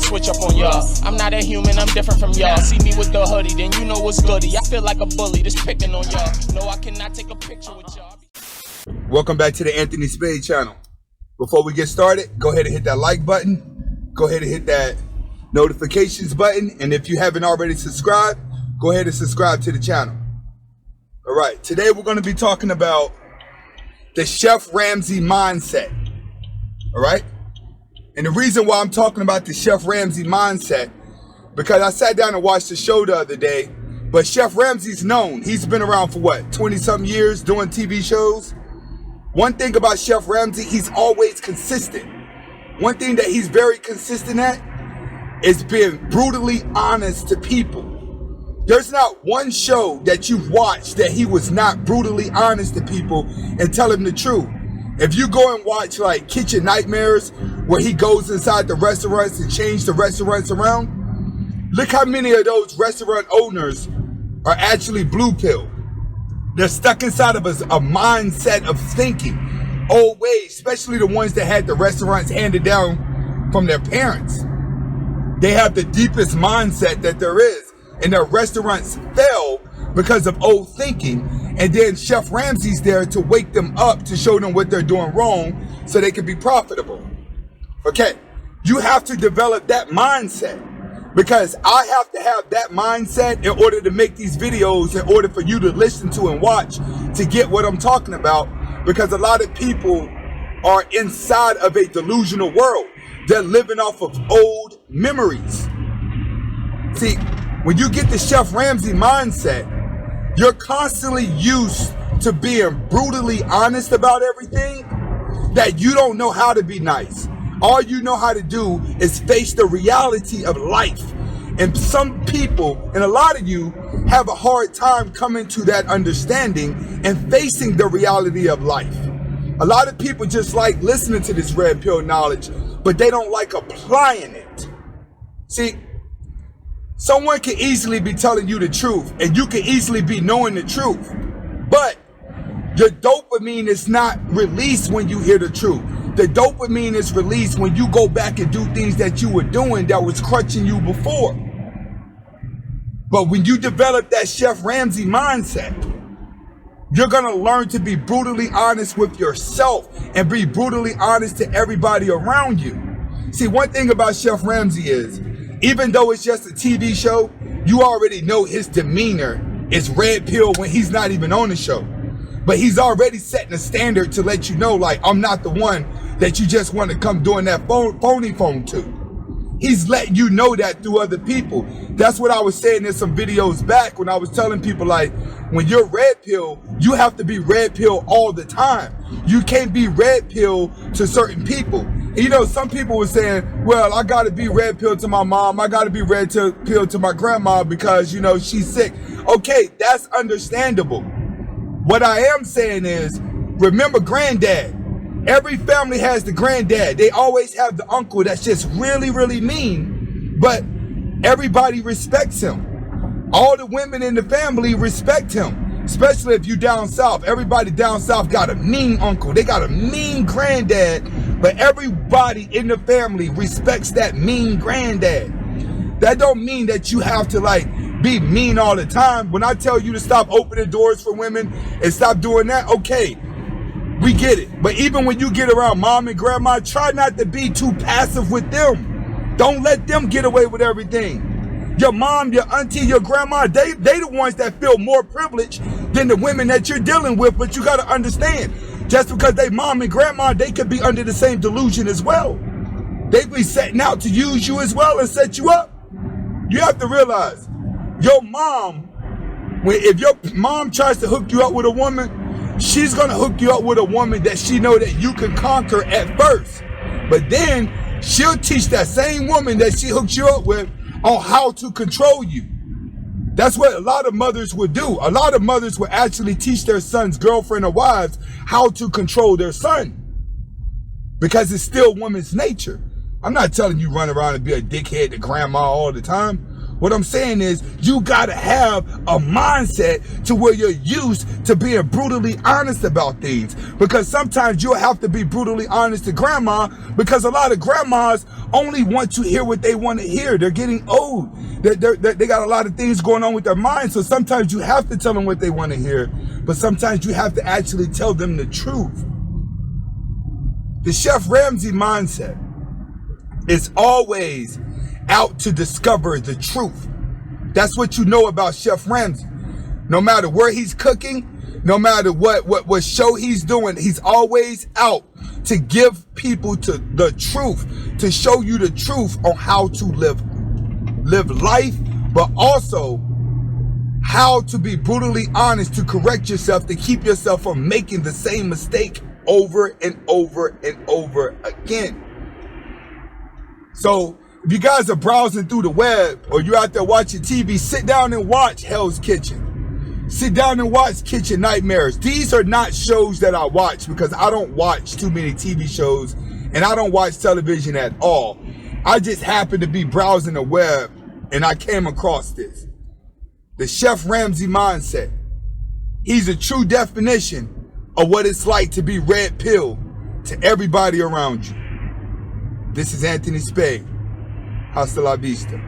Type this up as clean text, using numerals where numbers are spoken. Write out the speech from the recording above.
switch up on y'all. I'm not a human, I'm different from y'all. See me with the hoodie, then you know what's goody. I feel like a bully, just picking on y'all. No, I cannot take a picture with y'all. Welcome back to the Anthony Spade channel. Before we get started, go ahead and hit that like button. Go ahead and hit that notifications button. And if you haven't already subscribed, go ahead and subscribe to the channel. All right, today we're going to be talking about the Chef Ramsay mindset. All right. And the reason why I'm talking about the Chef Ramsay mindset, because I sat down and watched the show the other day, but Chef Ramsay's known. He's been around for what, 20-something years doing TV shows? One thing about Chef Ramsay, he's always consistent. One thing that he's very consistent at is being brutally honest to people. There's not one show that you've watched that he was not brutally honest to people and tell them the truth. If you go and watch like Kitchen Nightmares, where he goes inside the restaurants and change the restaurants around, look how many of those restaurant owners are actually blue pill. They're stuck inside of a mindset of thinking old ways, especially the ones that had the restaurants handed down from their parents. They have the deepest mindset that there is. And their restaurants fell because of old thinking. And then Chef Ramsay's there to wake them up, to show them what they're doing wrong so they can be profitable. Okay, you have to develop that mindset, because I have to have that mindset in order to make these videos, in order for you to listen to and watch to get what I'm talking about. Because a lot of people are inside of a delusional world. They're living off of old memories. See, when you get the Chef Ramsay mindset, you're constantly used to being brutally honest about everything, that you don't know how to be nice. All you know how to do is face the reality of life. And some people, and a lot of you, have a hard time coming to that understanding and facing the reality of life. A lot of people just like listening to this red pill knowledge, but they don't like applying it. See, someone can easily be telling you the truth, and you can easily be knowing the truth, but your dopamine is not released when you hear the truth. The dopamine is released when you go back and do things that you were doing that was crutching you before. But when you develop that Chef Ramsay mindset, you're gonna learn to be brutally honest with yourself and be brutally honest to everybody around you. See, one thing about Chef Ramsay is, even though it's just a TV show, you already know his demeanor is red pill when he's not even on the show. But he's already setting a standard to let you know, like, I'm not the one that you just want to come doing that phony phone to. He's letting you know that through other people. That's what I was saying in some videos back when I was telling people, like, when you're red pill, you have to be red pill all the time. You can't be red pill to certain people. You know, some people were saying, well, I got to be red pill to my mom. I got to be red pill to my grandma because, you know, she's sick. Okay, that's understandable. What I am saying is, remember granddad. Every family has the granddad. They always have the uncle that's just really, really mean, but everybody respects him. All the women in the family respect him, especially if you down south. Everybody down south got a mean uncle. They got a mean granddad. But everybody in the family respects that mean granddad. That don't mean that you have to like be mean all the time. When I tell you to stop opening doors for women and stop doing that, okay, we get it. But even when you get around mom and grandma, try not to be too passive with them. Don't let them get away with everything. Your mom, your auntie, your grandma, they the ones that feel more privileged than the women that you're dealing with. But you got to understand, just because they mom and grandma, they could be under the same delusion as well. They be setting out to use you as well and set you up. You have to realize, your mom, if your mom tries to hook you up with a woman, she's gonna hook you up with a woman that she know that you can conquer at first. But then she'll teach that same woman that she hooks you up with on how to control you. That's what a lot of mothers would do. A lot of mothers would actually teach their sons' girlfriend or wives how to control their son, because it's still woman's nature. I'm not telling you run around and be a dickhead to grandma all the time. What I'm saying is you gotta have a mindset to where you're used to being brutally honest about things. Because sometimes you'll have to be brutally honest to grandma, because a lot of grandmas only want to hear what they want to hear. They're getting old. They got a lot of things going on with their mind. So sometimes you have to tell them what they want to hear, but sometimes you have to actually tell them the truth. The Chef Ramsay mindset is always out to discover the truth. That's what you know about Chef Ramsay. No matter where he's cooking, no matter what show he's doing, he's always out to give people to the truth, to show you the truth on how to live life, but also how to be brutally honest, to correct yourself, to keep yourself from making the same mistake over and over and over again. So if you guys are browsing through the web or you're out there watching TV, sit down and watch Hell's Kitchen. Sit down and watch Kitchen Nightmares. These are not shows that I watch because I don't watch too many TV shows and I don't watch television at all. I just happened to be browsing the web and I came across this. The Chef Ramsay mindset. He's a true definition of what it's like to be red pill to everybody around you. This is Anthony Spade. Hasta la vista.